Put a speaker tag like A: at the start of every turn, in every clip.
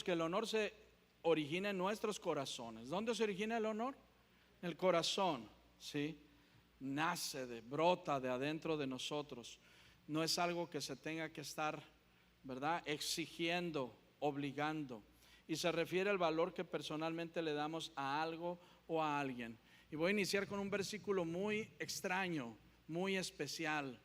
A: dijimos que el honor se origina en nuestros corazones. ¿Dónde se origina el honor? En el corazón, ¿sí? Brota de adentro de nosotros. No es algo que se tenga que estar, ¿verdad?, exigiendo, obligando. Y se refiere al valor que personalmente le damos a algo o a alguien. Y voy a iniciar con un versículo muy extraño, muy especial,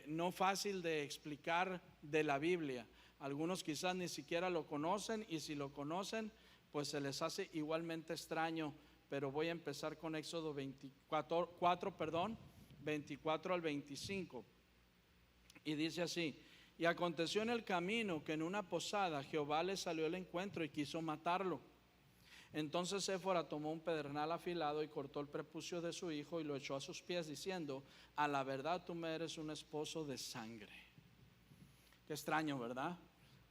A: no fácil de explicar de la Biblia. Algunos quizás ni siquiera lo conocen, y si lo conocen, pues se les hace igualmente extraño. Pero voy a empezar con Éxodo 24 al 25. Y dice así: y aconteció en el camino que en una posada Jehová le salió al encuentro y quiso matarlo. Entonces Séfora tomó un pedernal afilado y cortó el prepucio de su hijo y lo echó a sus pies, diciendo: a la verdad tú me eres un esposo de sangre. Qué extraño, ¿verdad?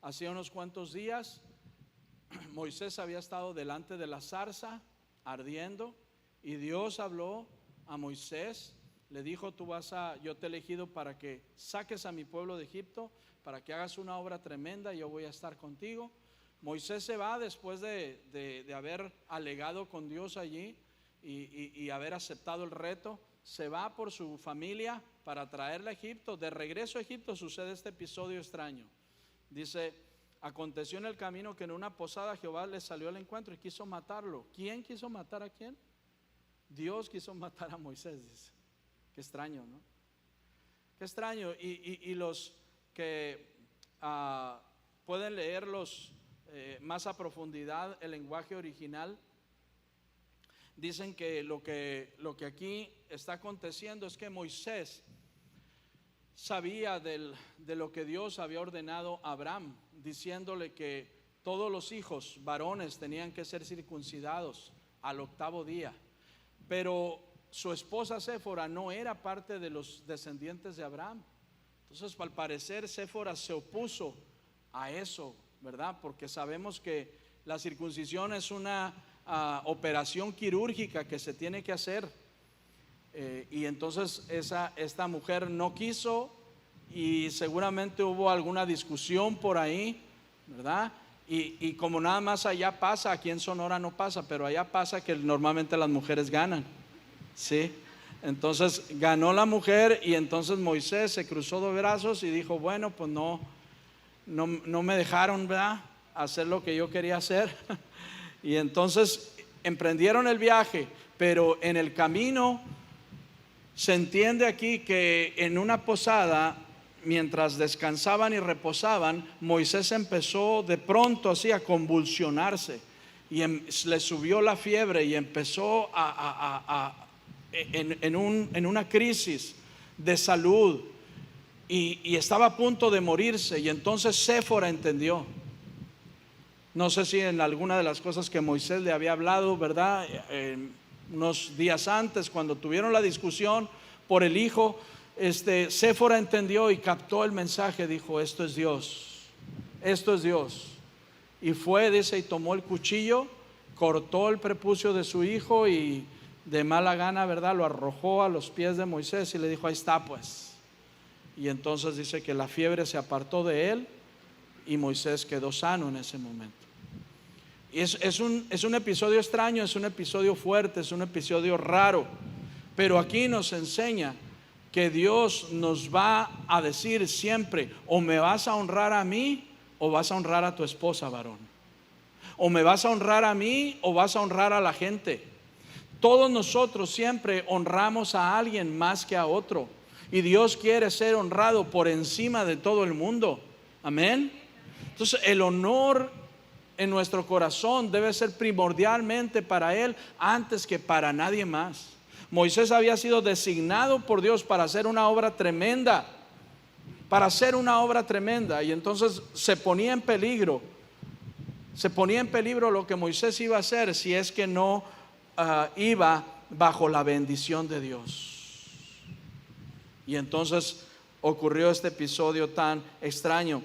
A: Hacía unos cuantos días Moisés había estado delante de la zarza ardiendo, y Dios habló a Moisés. Le dijo: yo te he elegido para que saques a mi pueblo de Egipto, para que hagas una obra tremenda, yo voy a estar contigo. Moisés se va después de haber alegado con Dios allí y haber aceptado el reto. Se va por su familia para traerla a Egipto. De regreso a Egipto sucede este episodio extraño. Dice: aconteció en el camino que en una posada Jehová le salió al encuentro y quiso matarlo. ¿Quién quiso matar a quién? Dios quiso matar a Moisés, dice. Qué extraño, ¿no? Qué extraño. Y los que pueden leerlos más a profundidad, el lenguaje original, dicen que lo que aquí está aconteciendo es que Moisés sabía de lo que Dios había ordenado a Abraham, diciéndole que todos los hijos varones tenían que ser circuncidados al 8º día. Pero su esposa Séfora no era parte de los descendientes de Abraham. Entonces, al parecer, Séfora se opuso a eso, ¿verdad? Porque sabemos que la circuncisión es una operación quirúrgica que se tiene que hacer. Y entonces esta mujer no quiso, y seguramente hubo alguna discusión por ahí, ¿verdad? Y como nada más allá pasa, aquí en Sonora no pasa, pero allá pasa que normalmente las mujeres ganan, ¿sí? Entonces ganó la mujer, y entonces Moisés se cruzó de brazos y dijo: bueno, pues no me dejaron, ¿verdad?, hacer lo que yo quería hacer. Y entonces emprendieron el viaje, pero en el camino se entiende aquí que en una posada, mientras descansaban y reposaban, Moisés empezó de pronto así a convulsionarse, y le subió la fiebre y empezó en una crisis de salud, y estaba a punto de morirse. Y entonces Séfora entendió. No sé si en alguna de las cosas que Moisés le había hablado, ¿verdad?, unos días antes, cuando tuvieron la discusión por el hijo, Séfora entendió y captó el mensaje. Dijo: esto es Dios, esto es Dios. Y fue, dice, y tomó el cuchillo, cortó el prepucio de su hijo y de mala gana, ¿verdad?, lo arrojó a los pies de Moisés y le dijo: ahí está, pues. Y entonces dice que la fiebre se apartó de él y Moisés quedó sano en ese momento. Y es un episodio extraño, es un episodio fuerte, es un episodio raro, pero aquí nos enseña que Dios nos va a decir siempre: o me vas a honrar a mí, o vas a honrar a tu esposa, varón. O me vas a honrar a mí, o vas a honrar a la gente. Todos nosotros siempre honramos a alguien más que a otro, y Dios quiere ser honrado por encima de todo el mundo. Amén. Entonces el honor en nuestro corazón debe ser primordialmente para Él, antes que para nadie más. Moisés había sido designado por Dios para hacer una obra tremenda, y entonces se ponía en peligro lo que Moisés iba a hacer, si es que no iba bajo la bendición de Dios. Y entonces ocurrió este episodio tan extraño.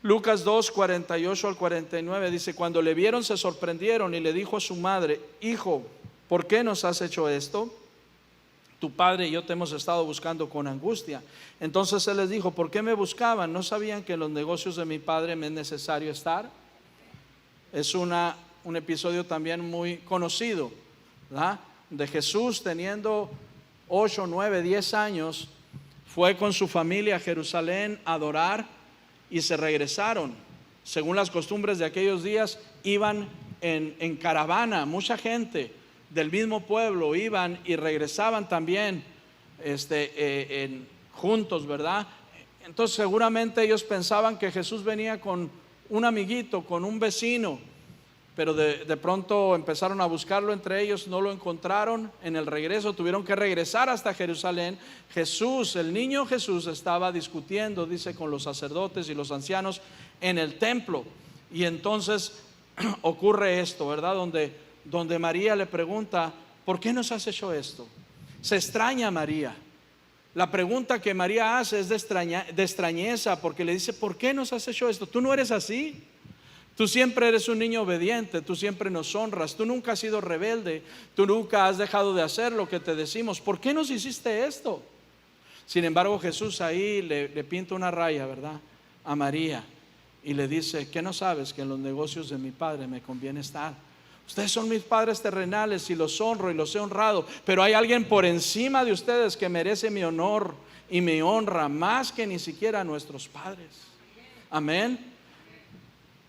A: Lucas 2, 48 al 49 dice: cuando le vieron se sorprendieron, y le dijo a su madre: hijo, ¿por qué nos has hecho esto? tu padre y yo te hemos estado buscando con angustia. Entonces él les dijo: ¿por qué me buscaban? ¿No sabían que en los negocios de mi padre me es necesario estar? Es un episodio también muy conocido, ¿verdad? De Jesús teniendo 8, 9, 10 años, fue con su familia a Jerusalén a adorar y se regresaron. Según las costumbres de aquellos días, iban en caravana, mucha gente del mismo pueblo iban y regresaban también juntos, ¿verdad? Entonces seguramente ellos pensaban que Jesús venía con un amiguito, con un vecino, pero de pronto empezaron a buscarlo entre ellos, no lo encontraron. En el regreso tuvieron que regresar hasta Jerusalén. Jesús, el niño Jesús, estaba discutiendo, dice, con los sacerdotes y los ancianos en el templo. Y entonces ocurre esto, ¿verdad? Donde María le pregunta: ¿por qué nos has hecho esto? Se extraña María. La pregunta que María hace es de extrañeza, porque le dice: ¿por qué nos has hecho esto? Tú no eres así. Tú siempre eres un niño obediente, tú siempre nos honras, tú nunca has sido rebelde, tú nunca has dejado de hacer lo que te decimos. ¿Por qué nos hiciste esto? Sin embargo, Jesús ahí le pinta una raya, ¿verdad?, a María, y le dice: ¿qué no sabes que en los negocios de mi Padre me conviene estar? Ustedes son mis padres terrenales y los honro y los he honrado, pero hay alguien por encima de ustedes que merece mi honor y mi honra más que ni siquiera nuestros padres. Amén.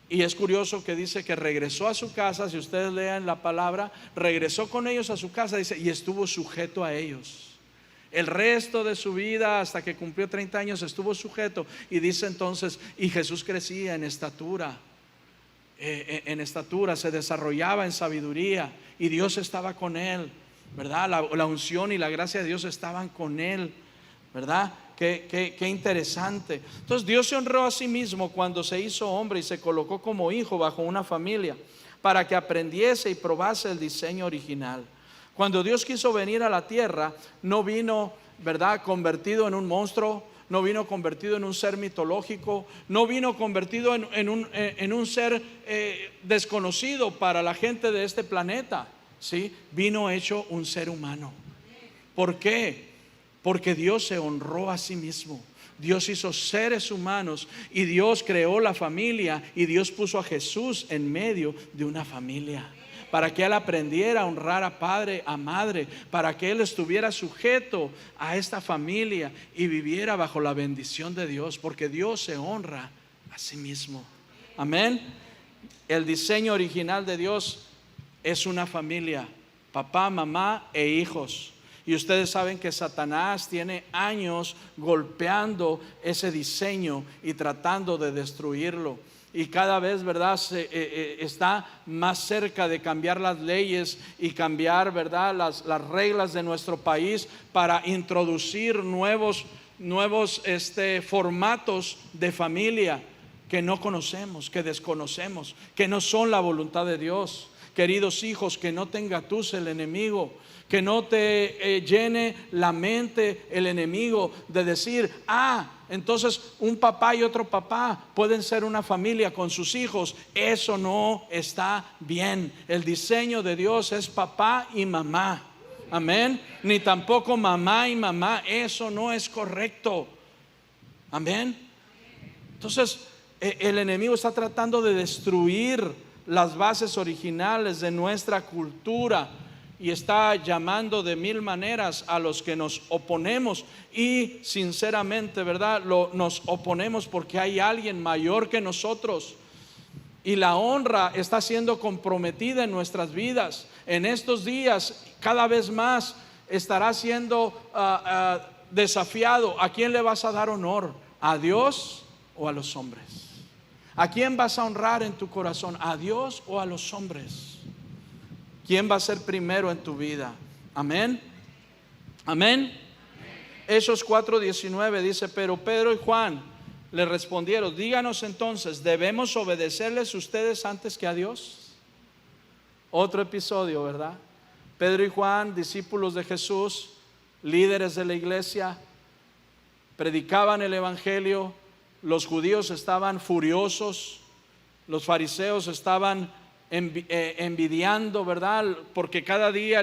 A: Y es curioso que dice que regresó a su casa. Si ustedes lean la palabra, regresó con ellos a su casa, dice, y estuvo sujeto a ellos. El resto de su vida, hasta que cumplió 30 años, estuvo sujeto. Y dice entonces: y Jesús crecía en estatura, se desarrollaba en sabiduría, y Dios estaba con él, ¿verdad? La unción y la gracia de Dios estaban con él, ¿verdad? Qué interesante. Entonces Dios se honró a sí mismo cuando se hizo hombre y se colocó como hijo bajo una familia, para que aprendiese y probase el diseño original. Cuando Dios quiso venir a la tierra, no vino, ¿verdad?, convertido en un monstruo, no vino convertido en un ser mitológico, no vino convertido en un ser desconocido para la gente de este planeta, ¿sí? Vino hecho un ser humano. ¿Por qué? Porque Dios se honró a sí mismo. Dios hizo seres humanos y Dios creó la familia, y Dios puso a Jesús en medio de una familia, para que él aprendiera a honrar a padre, a madre, para que él estuviera sujeto a esta familia y viviera bajo la bendición de Dios, porque Dios se honra a sí mismo. Amén. El diseño original de Dios es una familia: papá, mamá e hijos. Y ustedes saben que Satanás tiene años golpeando ese diseño y tratando de destruirlo. Y cada vez, ¿verdad?, está más cerca de cambiar las leyes y cambiar, ¿verdad?, las reglas de nuestro país, para introducir nuevos formatos de familia que no conocemos, que desconocemos, que no son la voluntad de Dios. Queridos hijos, que no te engatuse el enemigo, que no te llene la mente el enemigo de decir: entonces un papá y otro papá pueden ser una familia con sus hijos. Eso no está bien. El diseño de Dios es papá y mamá. Amén. Ni tampoco mamá y mamá. Eso no es correcto. Amén. Entonces el enemigo está tratando de destruir las bases originales de nuestra cultura, y está llamando de mil maneras a los que nos oponemos. Y sinceramente, ¿verdad?, nos oponemos porque hay alguien mayor que nosotros, y la honra está siendo comprometida en nuestras vidas. En estos días cada vez más estará siendo desafiado. ¿A quién le vas a dar honor? ¿A Dios o a los hombres? ¿A quién vas a honrar en tu corazón? ¿A Dios o a los hombres? ¿Quién va a ser primero en tu vida? Amén. Amén. Hechos 4:19 dice: pero Pedro y Juan le respondieron: díganos entonces, ¿debemos obedecerles ustedes antes que a Dios? Otro episodio, ¿verdad? Pedro y Juan, discípulos de Jesús, líderes de la iglesia, predicaban el evangelio. Los judíos estaban furiosos, los fariseos estaban envidiando, ¿verdad?, porque cada día